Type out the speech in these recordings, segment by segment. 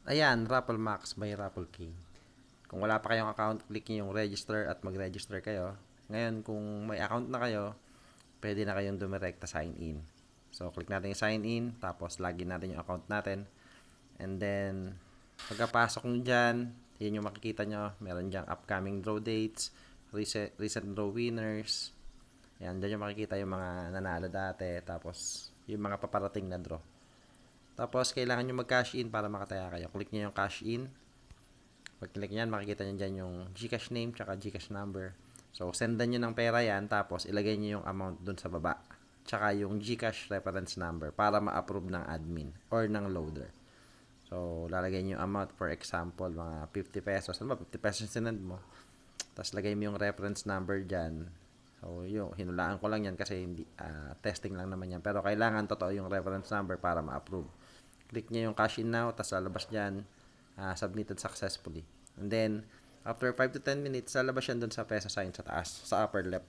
Ayan, Raffle Max by Raffle King. Kung wala pa kayong account, click nyo yung register at mag-register kayo. Ngayon, kung may account na kayo, pwede na kayong dumirekta sign in. So, click natin yung sign in, tapos login natin yung account natin. And then, pagkapasok nyo dyan, yun yung makikita nyo. Meron dyan upcoming draw dates, recent draw winners. Yan, dyan yung makikita yung mga nanalo dati. Tapos, yung mga paparating na draw. Tapos, kailangan nyo mag-cash in para makataya kayo. Click nyo yung cash in. Pag click nyan, makikita nyo dyan yung Gcash name tsaka Gcash number. So, sendan nyo ng pera yan. Tapos, ilagay nyo yung amount dun sa baba. Tsaka yung Gcash reference number para ma-approve ng admin or ng loader. So, lalagay nyo yung amount. For example, mga 50 pesos. Ano ba? 50 pesos sinend mo. Tapos, lagay mo yung reference number dyan. So, yung hinulaan ko lang yan kasi hindi, testing lang naman yan. Pero kailangan totoo yung reference number para ma-approve. Click nyo yung cash in now, tapos lalabas dyan, submitted successfully. And then, after 5 to 10 minutes, lalabas yan dun sa peso sign sa taas, sa upper left.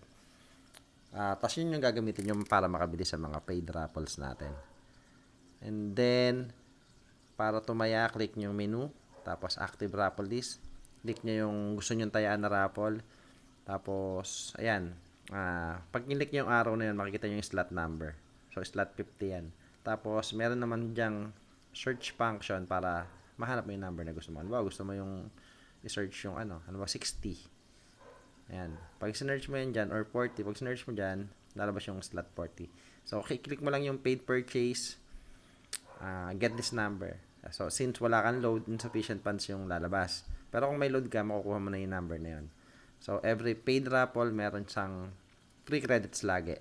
Tapos yun yung gagamitin nyo para makabili sa mga paid raffles natin. And then, para tumaya, click nyo yung menu, tapos active raffle list. Click nyo yung gusto nyo tayaan na raffle. Tapos, ayan, pag click nyo yung arrow na yun, makikita nyo yung slot number. So, slot 50 yan. Tapos, meron naman dyang search function para mahanap mo yung number na gusto mo. Ano ba, gusto mo yung i-search yung ano ba, 60. Ayan. Pag sinearch mo yan dyan, or 40, pag sinearch mo dyan, lalabas yung slot 40. So, click mo lang yung paid purchase, get this number. So, since wala kang load, insufficient funds yung lalabas. Pero kung may load ka, makukuha mo na yung number na yun. So, every paid raffle, meron siyang free credits lagi.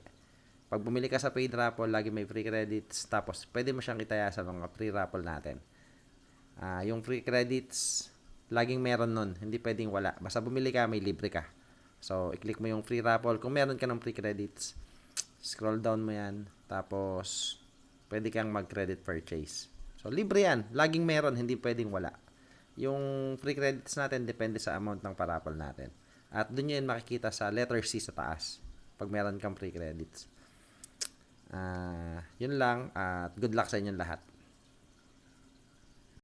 Pag bumili ka sa paid raffle, lagi may free credits. Tapos, pwede mo siyang itaya sa mga free raffle natin. Yung free credits, laging meron nun. Hindi pwedeng wala. Basta bumili ka, may libre ka. So, i-click mo yung free raffle. Kung meron ka ng free credits, scroll down mo yan. Tapos, pwede kang mag-credit purchase. So, libre yan. Laging meron, hindi pwedeng wala. Yung free credits natin, depende sa amount ng paraffle natin. At dun yun makikita sa letter C sa taas. Pag meron kang free credits. Yun lang at good luck sa inyong lahat.